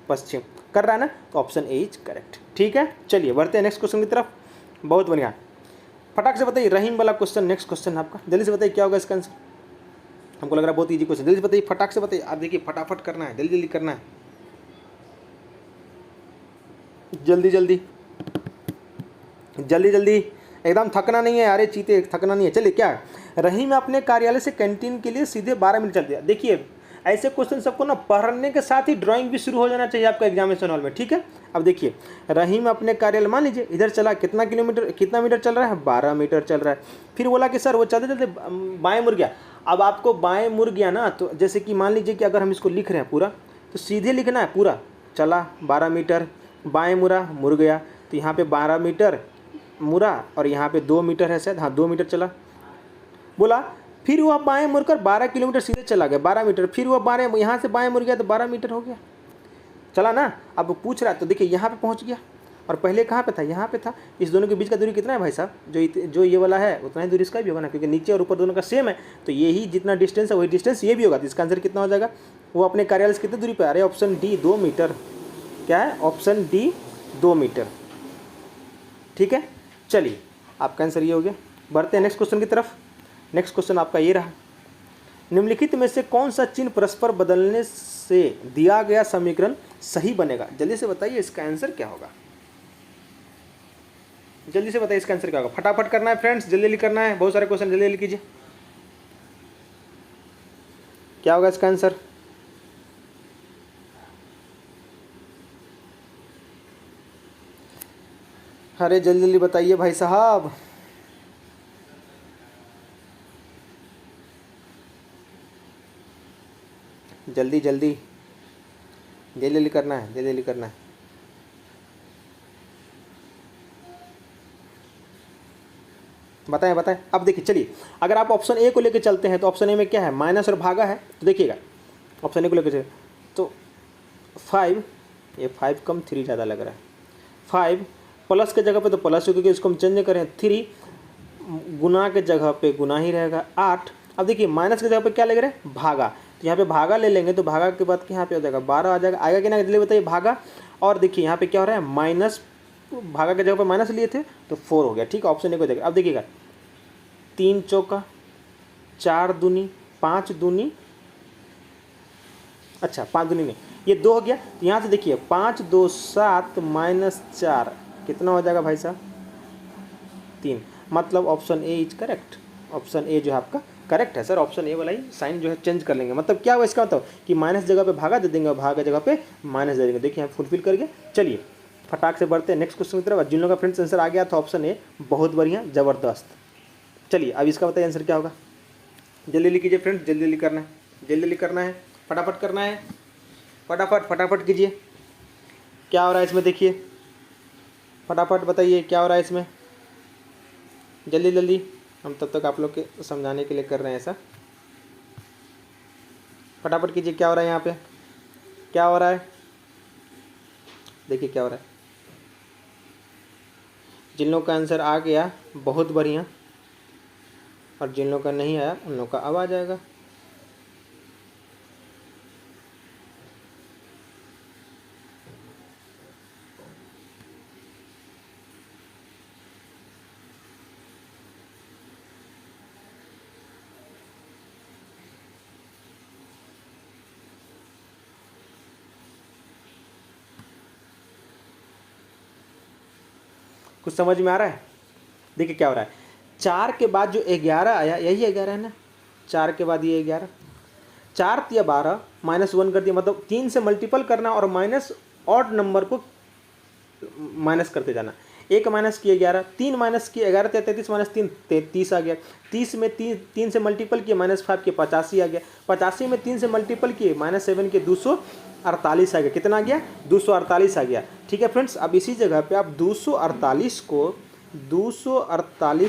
पश्चिम कर रहा है ना, तो ऑप्शन ए इज करेक्ट। ठीक है, चलिए बढ़ते हैं नेक्स्ट क्वेश्चन की तरफ। बहुत बढ़िया, फटाक से बताइए, रहीम वाला क्वेश्चन, नेक्स्ट क्वेश्चन आपका, जल्दी से बताइए क्या होगा इसका आंसर। हमको लग रहा है बहुत इजी क्वेश्चन, जल्दी से बताइए, फटाक से बताइए, आप देखिए फटाफट करना है, जल्दी जल्दी करना है, जल्दी जल्दी जल्दी जल्दी, एकदम थकना नहीं है, अरे चीते थकना नहीं है। चलिए क्या, रहीम अपने कार्यालय से कैंटीन के लिए सीधे 12 मिनट चल दिया। देखिए ऐसे क्वेश्चन सबको ना पढ़ने के साथ ही ड्राइंग भी शुरू हो जाना चाहिए आपका एग्जामिनेशन हॉल में। ठीक है, अब देखिए रहीम अपने कार्यालय, मान लीजिए इधर चला, कितना किलोमीटर, कितना मीटर चल रहा है, 12 मीटर चल रहा है। फिर बोला कि सर वो चलते चलते बाएं मुड़ गया। अब आपको बाएं मुड़ गया ना, तो जैसे कि मान लीजिए कि अगर हम इसको लिख रहे हैं पूरा, तो सीधे लिखना है पूरा, चला 12 मीटर, बाएं मुड़ा, मुड़ गया, तो यहाँ पे 12 मीटर मुड़ा और यहाँ पे 2 मीटर है शायद, हाँ 2 मीटर चला, बोला। फिर वह बाएं मुड़कर 12 किलोमीटर सीधे चला गया, 12 मीटर, फिर वह बाएं, यहाँ से बाएं मुड़ गया तो 12 मीटर हो गया, चला ना। अब पूछ रहा है तो देखिए यहाँ पे पहुँच गया, और पहले कहाँ पे था, यहाँ पे था। इस दोनों के बीच का दूरी कितना है भाई साहब, जो ये वाला है उतना ही दूरी इसका भी होगा ना, क्योंकि नीचे और ऊपर दोनों का सेम है, तो यही जितना डिस्टेंस है वही डिस्टेंस ये भी होगा। तो इसका आंसर कितना हो जाएगा, वो अपने कार्यालय से कितनी दूरी पर आ रहे हैं, ऑप्शन डी 2 मीटर, क्या है ऑप्शन डी 2 मीटर। ठीक है, चलिए आपका आंसर ये हो गया। बढ़ते हैं नेक्स्ट क्वेश्चन की तरफ। नेक्स्ट क्वेश्चन आपका ये रहा, निम्नलिखित में से कौन सा चिन्ह परस्पर बदलने से दिया गया समीकरण सही बनेगा। जल्दी से बताइए इसका आंसर क्या होगा, जल्दी से बताइए इसका आंसर क्या होगा, फटाफट करना है फ्रेंड्स, जल्दी जल्दी करना है, बहुत सारे क्वेश्चन जल्दी जल्दी कीजिए। क्या होगा इसका आंसर, अरे जल्दी जल्दी बताइए भाई साहब, जल्दी जल्दी जल्दी जल्दी करना है, जल्दी जल्दी करना है। बताएं बताएं। अब देखिए चलिए, अगर आप ऑप्शन ए को लेकर चलते हैं तो ऑप्शन ए में क्या है, माइनस और भागा है, तो देखिएगा ऑप्शन ए को लेकर चले तो 5, ये 5 कम 3 ज़्यादा लग रहा है, 5 प्लस के जगह पे तो प्लस, क्योंकि इसको हम चेंज करें, 3 गुना के जगह पे गुना ही रहेगा, 8। अब देखिए माइनस के जगह पे क्या लग रहा है, भागा, तो यहाँ पे भागा ले लेंगे, तो भागा के बाद यहाँ पे हो जाएगा 12 आ जाएगा, आएगा कि ना, जल्दी बताइए भागा। और देखिए यहाँ पे क्या हो रहा है, माइनस, भागा के जगह पे माइनस लिए थे तो 4 हो गया। ठीक है, ऑप्शन ए को देखिए। अब देखिएगा 3 चौका 4 दूनी 5 दूनी, अच्छा 5 दूनी नहीं, ये 2 हो गया, तो यहाँ से देखिए 5 2 7 माइनस 4 कितना हो जाएगा भाई साहब, 3। मतलब option A is correct, option A जो है आपका करेक्ट है सर, ऑप्शन ए वाला ही साइन जो है चेंज कर लेंगे। मतलब क्या हुआ इसका मतलब कि माइनस जगह पे भागा दे देंगे और भागा जगह पे माइनस दे देंगे। देखिए यहाँ फुलफिल करके। चलिए फटाक से बढ़ते हैं नेक्स्ट क्वेश्चन की तरफ। जिन लोगों का फ्रेंड्स आंसर आ गया था ऑप्शन ए, बहुत बढ़िया, ज़बरदस्त। चलिए अब इसका बताइए आंसर क्या होगा, जल्दी जल्दी कीजिए फ्रेंड्स, जल्दी जल्दी करना है, जल्दी जल्दी करना है, फटाफट करना है, फटाफट फटाफट कीजिए। क्या हो रहा है इसमें, देखिए फटाफट बताइए क्या हो रहा है इसमें, जल्दी जल्दी। हम तब तक आप लोग के समझाने के लिए कर रहे हैं ऐसा, फटाफट कीजिए। क्या हो रहा है यहाँ पे, क्या हो रहा है, देखिए क्या हो रहा है, जिन लोगों का आंसर आ गया बहुत बढ़िया, और जिन लोगों का नहीं आया उन लोगों का अब आ जाएगा। कुछ समझ में आ रहा है? देखिए क्या हो रहा है, 4 के बाद जो 11 आया, यही 11 है ना, 4 के बाद ये 11, 4 तिया 12, -1 कर दिया, मतलब 3 से मल्टीपल करना और माइनस ऑड नंबर को माइनस करते जाना। 1 माइनस किए 11, 3 माइनस किए 11 33 माइनस 3 33 आ गया। 30 में 3 से मल्टीपल किए -5 के 85 आ गया। 85 में 3 से मल्टीपल किए -7 के 248 आ गया। कितना आ गया? 248 आ गया। ठीक है फ्रेंड्स, अब इसी जगह पे आप 248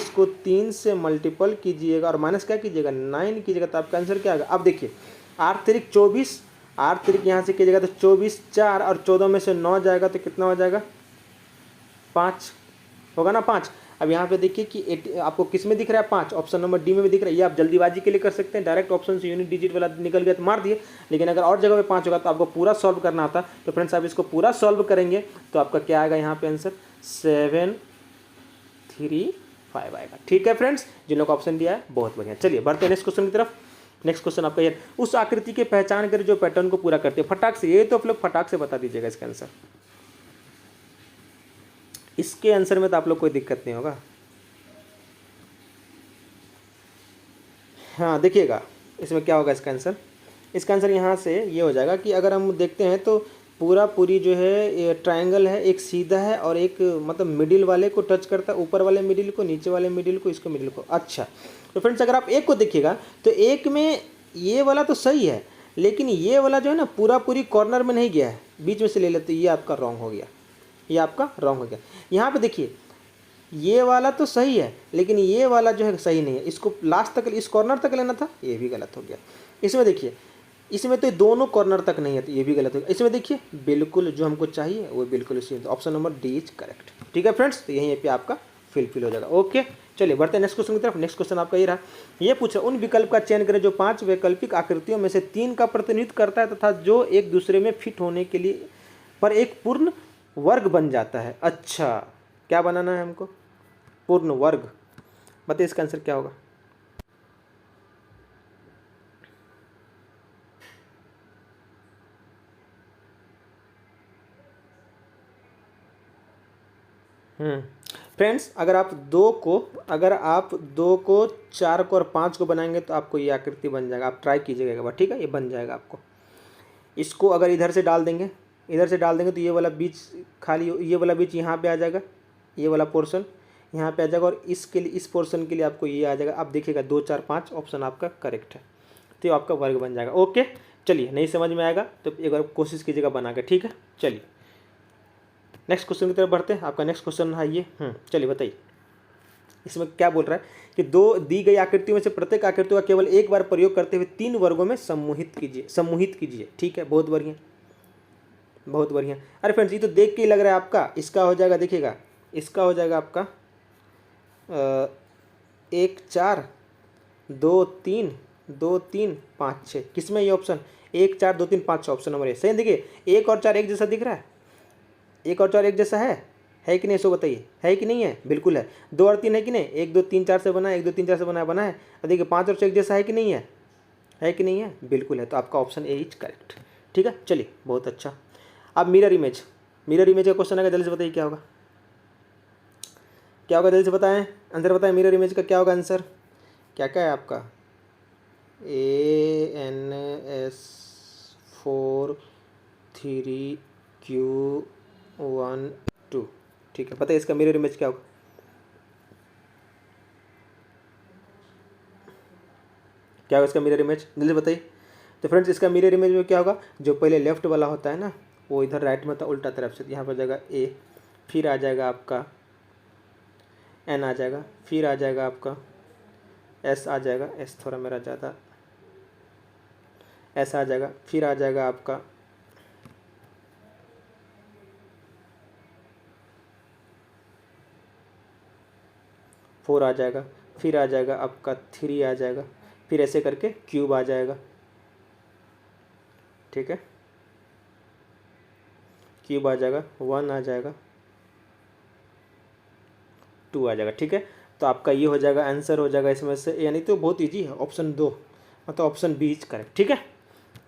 को 3 से मल्टीपल कीजिएगा और माइनस क्या कीजिएगा, 9 कीजिएगा, तो आपका आंसर क्या आएगा? अब देखिए 8 तिरिक 24, 8 तिरिक यहाँ से कीजिएगा तो 24, 4 और 14 में से 9 जाएगा तो कितना हो जाएगा? 5 होगा ना, 5। अब यहाँ पे देखिए कि आपको किस में दिख रहा है? 5, ऑप्शन नंबर डी में भी दिख रहा है। ये आप जल्दीबाजी के लिए कर सकते हैं, डायरेक्ट ऑप्शन से यूनिट डिजिट वाला निकल गया तो मार दिए, लेकिन अगर और जगह पे 5 होगा तो आपको पूरा सॉल्व करना आता। तो फ्रेंड्स आप इसको पूरा सॉल्व करेंगे तो आपका क्या आएगा यहाँ पे आंसर? 735 आएगा। ठीक है फ्रेंड्स, जिन लोगों को ऑप्शन दिया है बहुत बढ़िया। चलिए बढ़ते हैं नेक्स्ट क्वेश्चन की तरफ। नेक्स्ट क्वेश्चन आपका ये, उस आकृति की पहचान करें जो पैटर्न को पूरा करते हैं। फटाक से, ये तो आप लोग फटाक से बता दीजिएगा इसका आंसर। इसके आंसर में तो आप लोग कोई दिक्कत नहीं होगा। हाँ देखिएगा इसमें क्या होगा इसका आंसर। इसका आंसर यहाँ से ये हो जाएगा कि अगर हम देखते हैं तो पूरी जो है ये ट्रायंगल है, एक सीधा है और एक मतलब मिडिल वाले को टच करता है, ऊपर वाले मिडिल को, नीचे वाले मिडिल को, इसको मिडिल को। अच्छा तो फ्रेंड्स अगर आप एक को देखिएगा तो एक में ये वाला तो सही है, लेकिन ये वाला जो है ना पूरी कॉर्नर में नहीं गया है, बीच में से ले लेते, ये आपका रॉन्ग हो गया, ये आपका रॉन्ग हो गया। यहाँ पे देखिए ये वाला तो सही है, लेकिन ये वाला जो है सही नहीं है, इसको लास्ट तक, इस कॉर्नर तक लेना था, ये भी गलत हो गया। इसमें देखिए, इसमें तो दोनों कॉर्नर तक नहीं है तो ये भी गलत हो गया। इसमें देखिए बिल्कुल जो हमको चाहिए वो बिल्कुल इसी, option number D is correct. ठीक है फ्रेंड्स, तो यहीं पे आपका फिल हो जाएगा। ओके चलिए बढ़ते हैं नेक्स्ट क्वेश्चन की तरफ। नेक्स्ट क्वेश्चन आपका ये रहा, ये पूछा उन विकल्प का चयन करें जो 5 वैकल्पिक आकृतियों में से 3 का प्रतिनिधित्व करता है तथा जो एक दूसरे में फिट होने के लिए पर एक पूर्ण वर्ग बन जाता है। अच्छा क्या बनाना है हमको? पूर्ण वर्ग। बताइए इसका आंसर क्या होगा? फ्रेंड्स अगर आप 2 को 4 को और 5 को बनाएंगे तो आपको ये आकृति बन जाएगा। आप ट्राई कीजिएगा एक बार, ठीक है, ये बन जाएगा आपको। इसको अगर इधर से डाल देंगे तो ये वाला बीच खाली, ये वाला बीच यहाँ पे आ जाएगा, ये वाला पोर्शन यहाँ पे आ जाएगा, और इसके लिए, इस पोर्शन के लिए आपको ये आ जाएगा। आप देखिएगा 2 4 5 ऑप्शन आपका करेक्ट है, तो ये आपका वर्ग बन जाएगा। ओके चलिए, नहीं समझ में आएगा तो एक बार कोशिश कीजिएगा बना के, ठीक है। चलिए नेक्स्ट क्वेश्चन की तरफ बढ़ते हैं। आपका नेक्स्ट क्वेश्चन है ये, चलिए बताइए इसमें क्या बोल रहा है कि 2 दी गई आकृतियों में से प्रत्येक आकृति का केवल एक बार प्रयोग करते हुए 3 वर्गों में समूहित कीजिए। ठीक है, बहुत बढ़िया बहुत बढ़िया। अरे फ्रेंड्स ये तो देख के ही लग रहा है आपका, इसका हो जाएगा, देखिएगा इसका हो जाएगा आपका 1 4 2 3 2 3 5 6। किसमें ये ऑप्शन? 1 4 2 3 5 ऑप्शन नंबर ए सही। देखिए 1 और 4 एक जैसा दिख रहा है, 1 और 4 एक जैसा है कि नहीं? सो बताइए, है कि नहीं है? बिल्कुल है। 2 और 3 है कि नहीं? 1 2 3 4 से बना है, 1 2 3 4 से बना है। और देखिए 5 और 6 एक जैसा है कि नहीं है? है कि नहीं है? बिल्कुल है। तो आपका ऑप्शन ए इज करेक्ट। ठीक है चलिए बहुत अच्छा। अब मिरर इमेज का क्वेश्चन आएगा, जल्दी से बताइए क्या होगा? क्या होगा जल्दी से बताएं, आंसर बताएं। मिरर इमेज का क्या होगा आंसर? क्या क्या है आपका? ANS4 3Q1 2। ठीक है, बताइए इसका मिरर इमेज क्या होगा? क्या होगा इसका मिरर इमेज, जल्दी बताइए। तो फ्रेंड्स इसका मिरर इमेज में क्या होगा, जो पहले लेफ्ट वाला होता है ना वो इधर राइट में होता है, उल्टा तरफ से। यहाँ पर जाएगा ए, फिर आ जाएगा आपका एन, आ जाएगा, फिर आ जाएगा आपका एस, आ जाएगा एस, थोड़ा मेरा ज़्यादा एस आ जाएगा, फिर आ जाएगा आपका 4 आ जाएगा, फिर आ जाएगा आपका 3 आ जाएगा, फिर ऐसे करके क्यूब आ जाएगा, ठीक है, क्यूब आ जाएगा, 1 आ जाएगा, 2 आ जाएगा, ठीक है। तो आपका ये हो जाएगा, आंसर हो जाएगा इसमें से, यानी तो बहुत ईजी है, ऑप्शन 2 मतलब ऑप्शन बी इज करेक्ट, ठीक है।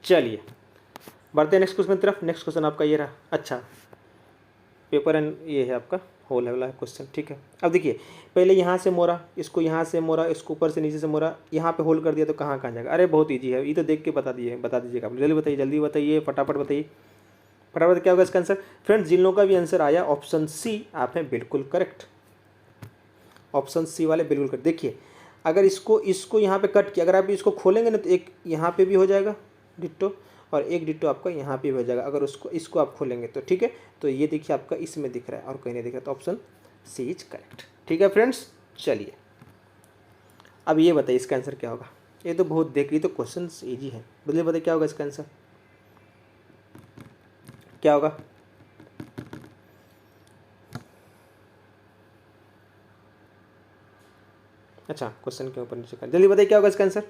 चलिए बढ़ते हैं नेक्स्ट क्वेश्चन की तरफ। नेक्स्ट क्वेश्चन आपका ये रहा, अच्छा पेपर एंड ये है आपका होल है वाला क्वेश्चन, ठीक है। अब देखिए पहले यहाँ से मोड़ा, इसको यहाँ से मोड़ा, इसको ऊपर से नीचे से मोड़ा, यहाँ पे होल कर दिया तो कहाँ कहाँ जाएगा। अरे बहुत ईजी है, ये तो देख के बता दीजिएगा आप, जल्दी बताइए, जल्दी बताइए, फटाफट बताइए, फटाफट क्या होगा इसका आंसर। फ्रेंड्स जिन लोगों का भी आंसर आया ऑप्शन सी, आप हैं बिल्कुल करेक्ट, ऑप्शन सी वाले बिल्कुल करेक्ट। देखिए अगर इसको यहाँ पे कट किया, अगर आप इसको खोलेंगे ना तो एक यहाँ पे भी हो जाएगा डिट्टो, और एक डिट्टो आपका यहाँ पे भी हो जाएगा अगर इसको आप खोलेंगे तो, ठीक है। तो ये देखिए आपका इसमें दिख रहा है और कहीं नहीं दिख रहा, तो ऑप्शन सी इज करेक्ट, ठीक है फ्रेंड्स। चलिए अब ये बताइए इसका आंसर क्या होगा। ये तो बहुत देख रही, तो क्वेश्चन ईजी है, बदले बताइए क्या होगा इसका आंसर, क्या होगा। अच्छा क्वेश्चन के ऊपर नीचे कर, जल्दी बताइए क्या होगा इसका आंसर।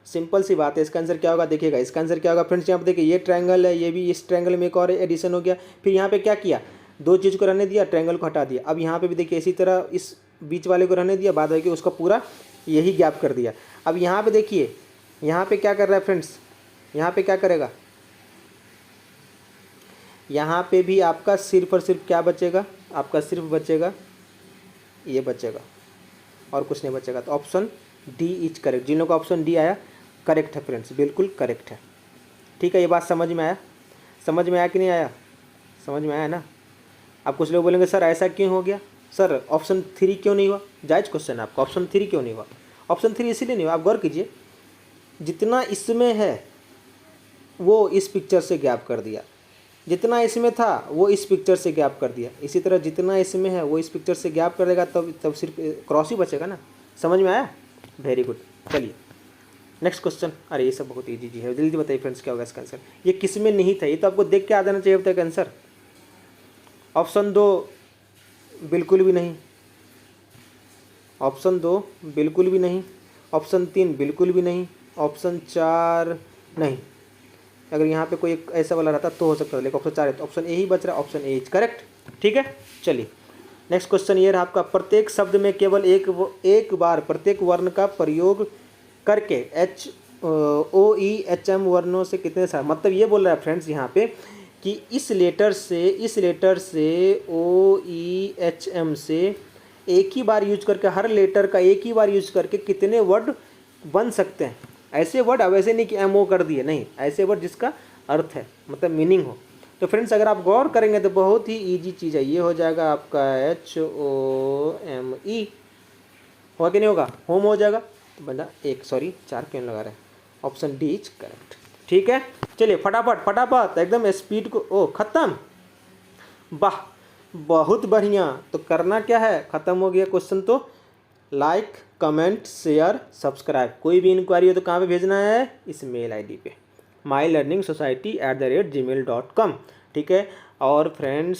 सिंपल सी बात है, इसका आंसर क्या होगा, देखिएगा इसका आंसर क्या होगा फ्रेंड्स। यहाँ पे देखिए ये ट्रायंगल है, ये भी इस ट्रायंगल में एक और एडिशन हो गया, फिर यहाँ पे क्या किया, 2 चीज़ को रहने दिया, ट्रायंगल को हटा दिया। अब यहाँ पे भी देखिए इसी तरह इस बीच वाले को रहने दिया, बाद में उसका पूरा यही गैप कर दिया। अब यहाँ पे देखिए यहाँ पे क्या कर रहा है फ्रेंड्स, यहाँ पे क्या करेगा, यहाँ पे भी आपका सिर्फ और सिर्फ क्या बचेगा, आपका सिर्फ बचेगा ये बचेगा और कुछ नहीं बचेगा। तो ऑप्शन डी इज करेक्ट, जिन लोगों का ऑप्शन डी आया करेक्ट है फ्रेंड्स, बिल्कुल करेक्ट है, ठीक है। ये बात समझ में आया, समझ में आया कि नहीं आया, समझ में आया ना। अब कुछ लोग बोलेंगे सर ऐसा क्यों हो गया, सर ऑप्शन 3 क्यों नहीं हुआ, जायज़ क्वेश्चन है आपका, ऑप्शन 3 क्यों नहीं हुआ। ऑप्शन 3 इसीलिए नहीं हुआ, आप गौर कीजिए, जितना इसमें है वो इस पिक्चर से गैप कर दिया, जितना इसमें था वो इस पिक्चर से गैप कर दिया, इसी तरह जितना इसमें है वो इस पिक्चर से गैप कर देगा, तब सिर्फ क्रॉस ही बचेगा ना। समझ में आया, वेरी गुड। चलिए नेक्स्ट क्वेश्चन, अरे ये सब बहुत ईजी है, जल्दी बताइए फ्रेंड्स क्या होगा इसका आंसर। ये किस में नहीं था, ये तो आपको देख के आ जाना चाहिए था आंसर। ऑप्शन 2 बिल्कुल भी नहीं, ऑप्शन 2 बिल्कुल भी नहीं, ऑप्शन 3 बिल्कुल भी नहीं, ऑप्शन 4 नहीं। अगर यहाँ पे कोई एक ऐसा वाला रहता तो हो सकता है, लेकिन ऑप्शन 4 है तो ऑप्शन ए ही बच रहा है, ऑप्शन ए इज करेक्ट, ठीक है। चलिए नेक्स्ट क्वेश्चन ये रहा आपका, प्रत्येक शब्द में केवल एक बार प्रत्येक वर्ण का प्रयोग करके OEHM वर्णों से कितने सारे, मतलब ये बोल रहा है फ्रेंड्स यहाँ पे कि इस लेटर से OEHM से एक ही बार यूज करके, हर लेटर का एक ही बार यूज करके कितने वर्ड बन सकते हैं। ऐसे वर्ड, अब ऐसे नहीं कि MO कर दिए, नहीं, ऐसे वर्ड जिसका अर्थ है, मतलब मीनिंग हो। तो फ्रेंड्स अगर आप गौर करेंगे तो बहुत ही इजी चीज़ है, ये हो जाएगा आपका HOME, होगा कि नहीं होगा, होम हो जाएगा। तो बंदा 4 क्यों लगा रहा है, ऑप्शन डी इज करेक्ट, ठीक है। चलिए फटाफट एकदम स्पीड को, ओ खत्म, वाह बहुत बढ़िया। तो करना क्या है, ख़त्म हो गया क्वेश्चन। तो लाइक कमेंट शेयर सब्सक्राइब, कोई भी इंक्वायरी हो तो कहाँ पे भेजना है, इस मेल ID पे mylearningsociety@gmail.com, ठीक है। और फ्रेंड्स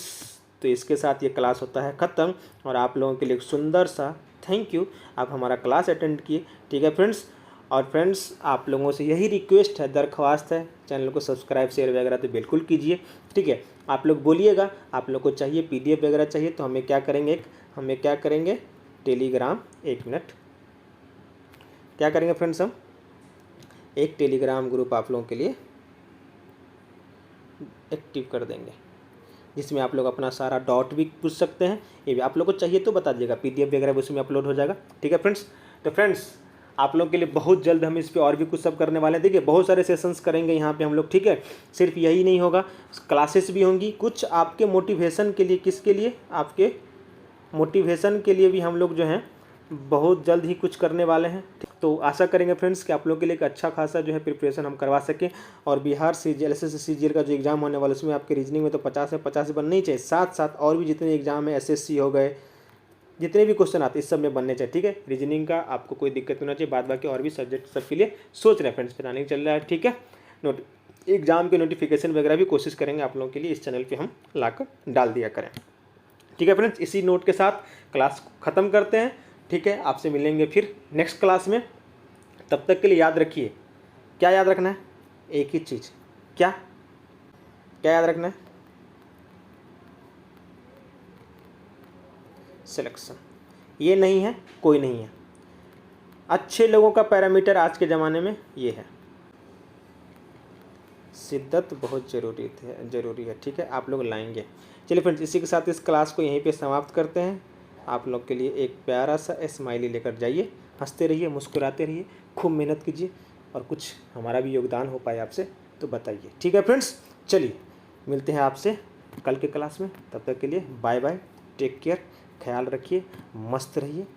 तो इसके साथ ये क्लास होता है ख़त्म, और आप लोगों के लिए एक सुंदर सा थैंक यू, आप हमारा क्लास अटेंड किए, ठीक है फ्रेंड्स। और फ्रेंड्स आप लोगों से यही रिक्वेस्ट है, दरख्वास्त है, चैनल को सब्सक्राइब शेयर वगैरह तो बिल्कुल कीजिए, ठीक है। आप लोग बोलिएगा आप लोग को चाहिए PDF वगैरह चाहिए, तो हमें क्या करेंगे टेलीग्राम, 1 मिनट, क्या करेंगे फ्रेंड्स, हम एक टेलीग्राम ग्रुप आप लोगों के लिए एक्टिव कर देंगे, जिसमें आप लोग अपना सारा डाउट भी पूछ सकते हैं। ये भी आप लोग को चाहिए तो बता दीजिएगा, PDF वगैरह उसमें अपलोड हो जाएगा, ठीक है फ्रेंड्स। तो फ्रेंड्स आप लोग के लिए बहुत जल्द हम इस पर और भी कुछ सब करने वाले हैं, देखिए बहुत सारे सेशंस करेंगे यहाँ पे हम लोग, ठीक है। सिर्फ यही नहीं होगा, क्लासेस भी होंगी, कुछ आपके मोटिवेशन के लिए, किसके लिए, आपके मोटिवेशन के लिए भी हम लोग जो हैं बहुत जल्द ही कुछ करने वाले हैं। तो आशा करेंगे फ्रेंड्स कि आप लोग के लिए एक अच्छा खासा जो है प्रिपरेशन हम करवा सकें। और बिहार CGL SSC CGL का जो एग्ज़ाम होने वाला है उसमें आपके रीजनिंग में तो 50 में 50 बनने ही चाहिए, साथ साथ और भी जितने एग्जाम है SSC हो गए, जितने भी क्वेश्चन आते हैं इस सब में बनने चाहिए, ठीक है। रीजनिंग का आपको कोई दिक्कत नहीं होना चाहिए, बाद बाकी और भी सब्जेक्ट सबके लिए सोच रहे हैं फ्रेंड्स, प्लानिंग चल रहा है, ठीक है। एग्जाम के नोटिफिकेशन वगैरह भी कोशिश करेंगे आप लोगों के लिए इस चैनल पर हम लाकर डाल दिया करें, ठीक है फ्रेंड्स। इसी नोट के साथ क्लास ख़त्म करते हैं। ठीक है, आपसे मिलेंगे फिर नेक्स्ट क्लास में। तब तक के लिए याद रखिए, क्या याद रखना है, एक ही चीज़, क्या क्या याद रखना है, सिलेक्शन। ये नहीं है, कोई नहीं है। अच्छे लोगों का पैरामीटर आज के ज़माने में ये है, शिद्दत बहुत ज़रूरी है। ठीक है, आप लोग लाएंगे। चलिए फ्रेंड्स, इसी के साथ इस क्लास को यहीं पे समाप्त करते हैं। आप लोग के लिए एक प्यारा सा स्माइली लेकर जाइए, हंसते रहिए, मुस्कुराते रहिए, खूब मेहनत कीजिए, और कुछ हमारा भी योगदान हो पाए आपसे तो बताइए। ठीक है फ्रेंड्स, चलिए मिलते हैं आपसे कल के क्लास में। तब तक के लिए बाय बाय, टेक केयर, ख्याल रखिए, मस्त रहिए।